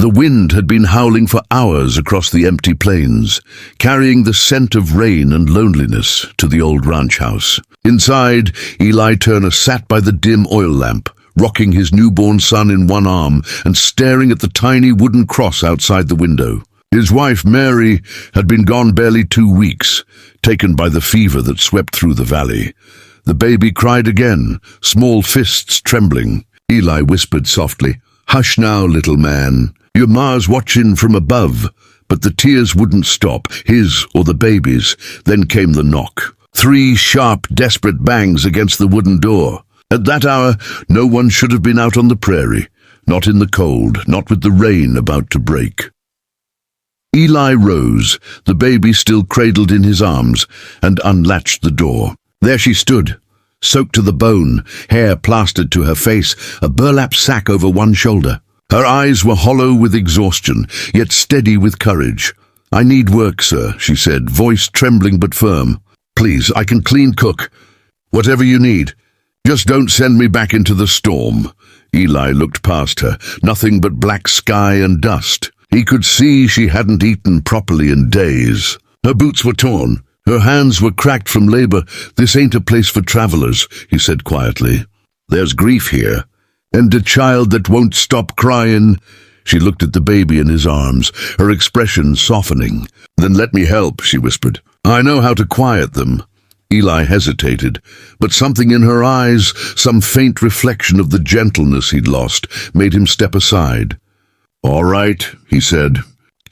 The wind had been howling for hours across the empty plains, carrying the scent of rain and loneliness to the old ranch house. Inside, Eli Turner sat by the dim oil lamp, rocking his newborn son in one arm and staring at the tiny wooden cross outside the window. His wife, Mary, had been gone barely 2 weeks, taken by the fever that swept through the valley. The baby cried again, small fists trembling. Eli whispered softly, "Hush now, little man. Your ma's watching from above." But the tears wouldn't stop, his or the baby's. Then came the knock. 3 sharp, desperate bangs against the wooden door. At that hour, no one should have been out on the prairie. Not in the cold, not with the rain about to break. Eli rose, the baby still cradled in his arms, and unlatched the door. There she stood, soaked to the bone, hair plastered to her face, a burlap sack over one shoulder. Her eyes were hollow with exhaustion, yet steady with courage. "I need work, sir," she said, voice trembling but firm. "Please, I can clean, cook. Whatever you need. Just don't send me back into the storm." Eli looked past her, nothing but black sky and dust. He could see she hadn't eaten properly in days. Her boots were torn. Her hands were cracked from labor. "This ain't a place for travelers," he said quietly. "There's grief here, and a child that won't stop crying." She looked at the baby in his arms, her expression softening. "Then let me help," she whispered. "I know how to quiet them." Eli hesitated, but something in her eyes, some faint reflection of the gentleness he'd lost, made him step aside. "All right," he said.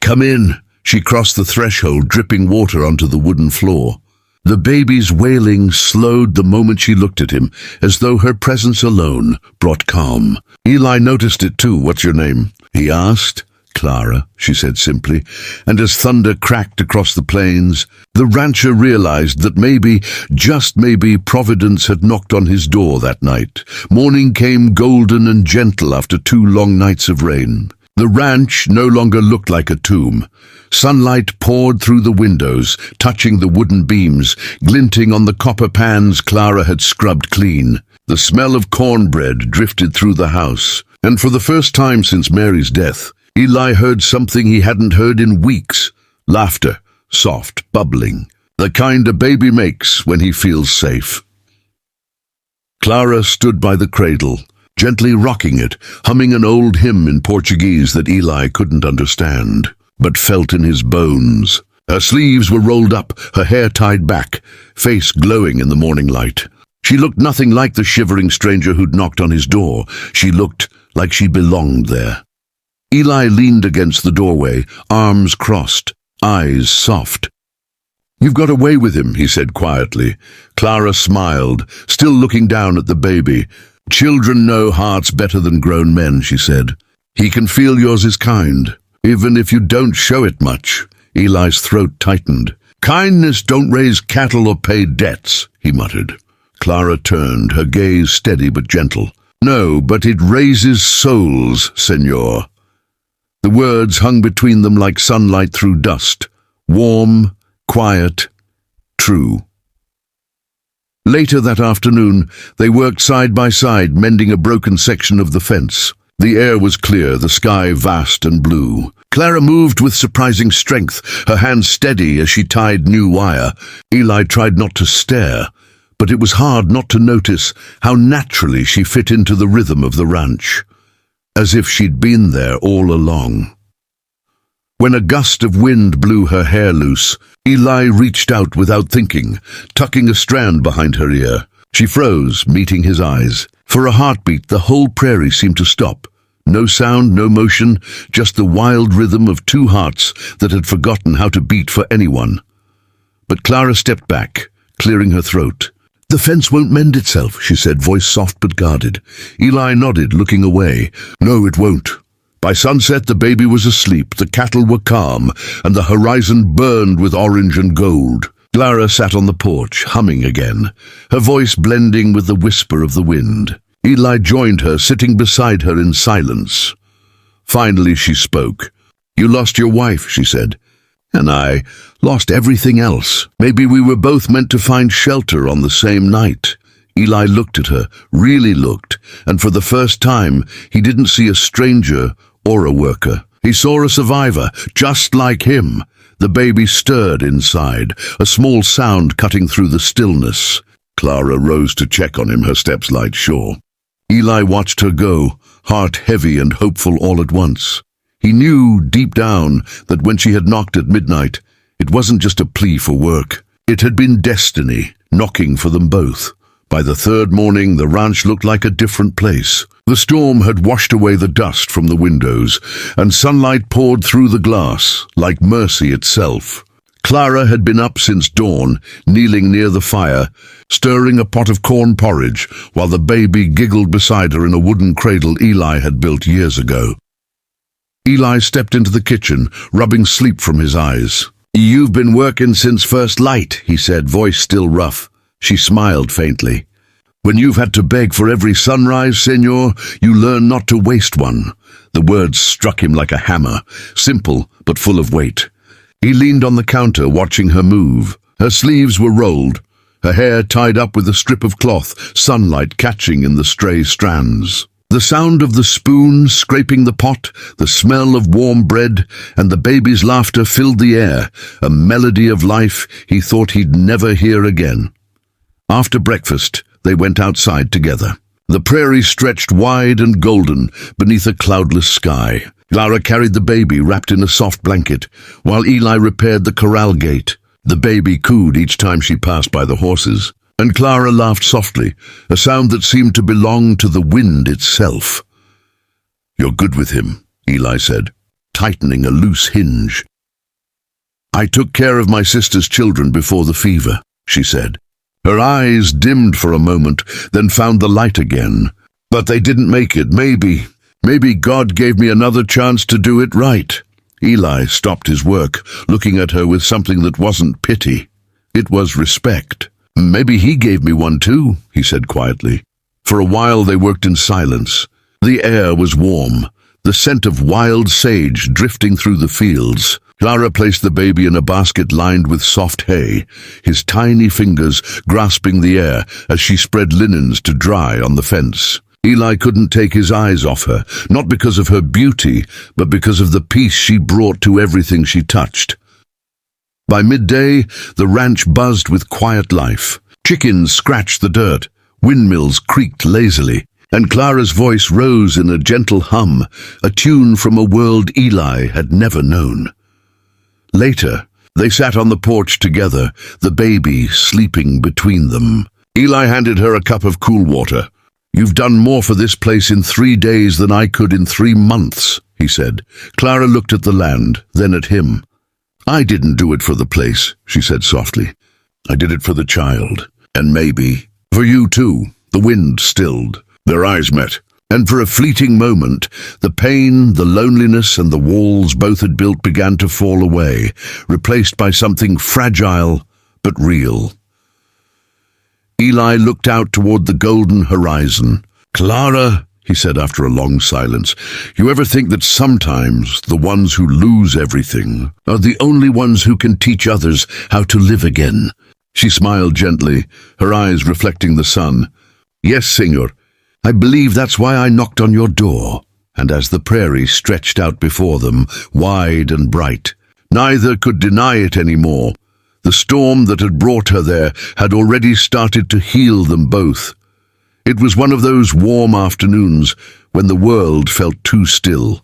"Come in." She crossed the threshold, dripping water onto the wooden floor. The baby's wailing slowed the moment she looked at him, as though her presence alone brought calm. Eli noticed it too. "What's your name?" he asked. "Clara," she said simply, and as thunder cracked across the plains, the rancher realized that maybe, just maybe, Providence had knocked on his door that night. Morning came golden and gentle after 2 long nights of rain. The ranch no longer looked like a tomb. Sunlight poured through the windows, touching the wooden beams, glinting on the copper pans Clara had scrubbed clean. The smell of cornbread drifted through the house, and for the first time since Mary's death, Eli heard something he hadn't heard in weeks. Laughter, soft, bubbling, the kind a baby makes when he feels safe. Clara stood by the cradle, gently rocking it, humming an old hymn in Portuguese that Eli couldn't understand, but felt in his bones. Her sleeves were rolled up, her hair tied back, face glowing in the morning light. She looked nothing like the shivering stranger who'd knocked on his door. She looked like she belonged there. Eli leaned against the doorway, arms crossed, eyes soft. "You've got away with him," he said quietly. Clara smiled, still looking down at the baby. "Children know hearts better than grown men," she said. "He can feel yours is kind, even if you don't show it much." Eli's throat tightened. "Kindness don't raise cattle or pay debts," he muttered. Clara turned, her gaze steady but gentle. "No, but it raises souls, senor." The words hung between them like sunlight through dust. Warm, quiet, true. Later that afternoon, they worked side by side, mending a broken section of the fence. The air was clear, the sky vast and blue. Clara moved with surprising strength, her hands steady as she tied new wire. Eli tried not to stare, but it was hard not to notice how naturally she fit into the rhythm of the ranch, as if she'd been there all along. When a gust of wind blew her hair loose, Eli reached out without thinking, tucking a strand behind her ear. She froze, meeting his eyes. For a heartbeat, the whole prairie seemed to stop. No sound, no motion, just the wild rhythm of 2 hearts that had forgotten how to beat for anyone. But Clara stepped back, clearing her throat. "The fence won't mend itself," she said, voice soft but guarded. Eli nodded, looking away. "No, it won't." By sunset, the baby was asleep, the cattle were calm, and the horizon burned with orange and gold. Clara sat on the porch, humming again, her voice blending with the whisper of the wind. Eli joined her, sitting beside her in silence. Finally she spoke. "You lost your wife," she said. "And I lost everything else. Maybe we were both meant to find shelter on the same night." Eli looked at her, really looked, and for the first time he didn't see a stranger or a worker. He saw a survivor, just like him. The baby stirred inside, a small sound cutting through the stillness. Clara rose to check on him, her steps light sure. Eli watched her go, heart heavy and hopeful all at once. He knew, deep down, that when she had knocked at midnight, it wasn't just a plea for work. It had been destiny, knocking for them both. By the third morning, the ranch looked like a different place. The storm had washed away the dust from the windows, and sunlight poured through the glass, like mercy itself. Clara had been up since dawn, kneeling near the fire, stirring a pot of corn porridge, while the baby giggled beside her in a wooden cradle Eli had built years ago. Eli stepped into the kitchen, rubbing sleep from his eyes. "You've been working since first light," he said, voice still rough. She smiled faintly. "When you've had to beg for every sunrise, senor, you learn not to waste one." The words struck him like a hammer, simple but full of weight. He leaned on the counter, watching her move. Her sleeves were rolled, her hair tied up with a strip of cloth, sunlight catching in the stray strands. The sound of the spoon scraping the pot, the smell of warm bread, and the baby's laughter filled the air, a melody of life he thought he'd never hear again. After breakfast, they went outside together. The prairie stretched wide and golden beneath a cloudless sky. Clara carried the baby wrapped in a soft blanket, while Eli repaired the corral gate. The baby cooed each time she passed by the horses, and Clara laughed softly, a sound that seemed to belong to the wind itself. "You're good with him," Eli said, tightening a loose hinge. "I took care of my sister's children before the fever," she said. Her eyes dimmed for a moment, then found the light again. "But they didn't make it. Maybe God gave me another chance to do it right." Eli stopped his work, looking at her with something that wasn't pity. It was respect. "Maybe he gave me one too," he said quietly. For a while they worked in silence. The air was warm, the scent of wild sage drifting through the fields. Clara placed the baby in a basket lined with soft hay, his tiny fingers grasping the air as she spread linens to dry on the fence. Eli couldn't take his eyes off her, not because of her beauty, but because of the peace she brought to everything she touched. By midday, the ranch buzzed with quiet life. Chickens scratched the dirt, windmills creaked lazily, and Clara's voice rose in a gentle hum, a tune from a world Eli had never known. Later, they sat on the porch together, the baby sleeping between them. Eli handed her a cup of cool water. "You've done more for this place in 3 days than I could in 3 months, he said. Clara looked at the land, then at him. "I didn't do it for the place," she said softly. "I did it for the child, and maybe for you too." The wind stilled. Their eyes met, and for a fleeting moment, the pain, the loneliness, and the walls both had built began to fall away, replaced by something fragile but real. Eli looked out toward the golden horizon. "Clara," he said after a long silence, "you ever think that sometimes the ones who lose everything are the only ones who can teach others how to live again?" She smiled gently, her eyes reflecting the sun. "Yes, senor. I believe that's why I knocked on your door." And as the prairie stretched out before them, wide and bright, neither could deny it anymore. The storm that had brought her there had already started to heal them both. It was one of those warm afternoons when the world felt too still.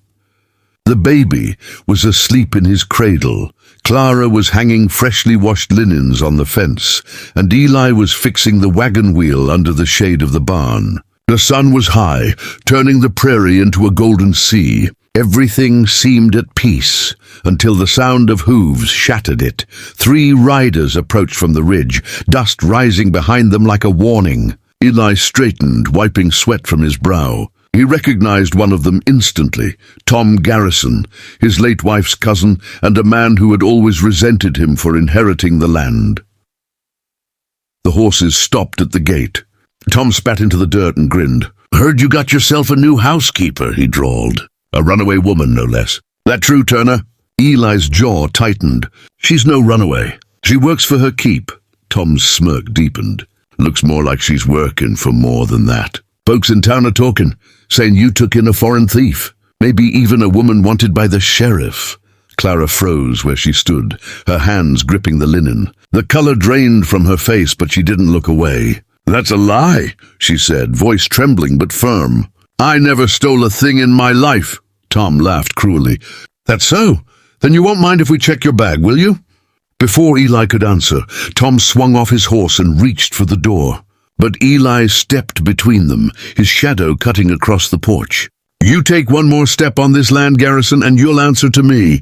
The baby was asleep in his cradle. Clara was hanging freshly washed linens on the fence, and Eli was fixing the wagon wheel under the shade of the barn. The sun was high, turning the prairie into a golden sea. Everything seemed at peace, until the sound of hooves shattered it. 3 riders approached from the ridge, dust rising behind them like a warning. Eli straightened, wiping sweat from his brow. He recognized one of them instantly, Tom Garrison, his late wife's cousin, and a man who had always resented him for inheriting the land. The horses stopped at the gate. Tom spat into the dirt and grinned. "Heard you got yourself a new housekeeper," he drawled. "A runaway woman, no less." "That true, Turner?" Eli's jaw tightened. "She's no runaway. She works for her keep." Tom's smirk deepened. "Looks more like she's working for more than that. Folks in town are talking, saying you took in a foreign thief." Maybe even a woman wanted by the sheriff. Clara froze where she stood, her hands gripping the linen. The color drained from her face, but she didn't look away. "That's a lie," she said, voice trembling but firm. "I never stole a thing in my life." Tom laughed cruelly. "That's so? Then you won't mind if we check your bag, will you?" Before Eli could answer, Tom swung off his horse and reached for the door. But Eli stepped between them, his shadow cutting across the porch. "You take one more step on this land, Garrison, and you'll answer to me,"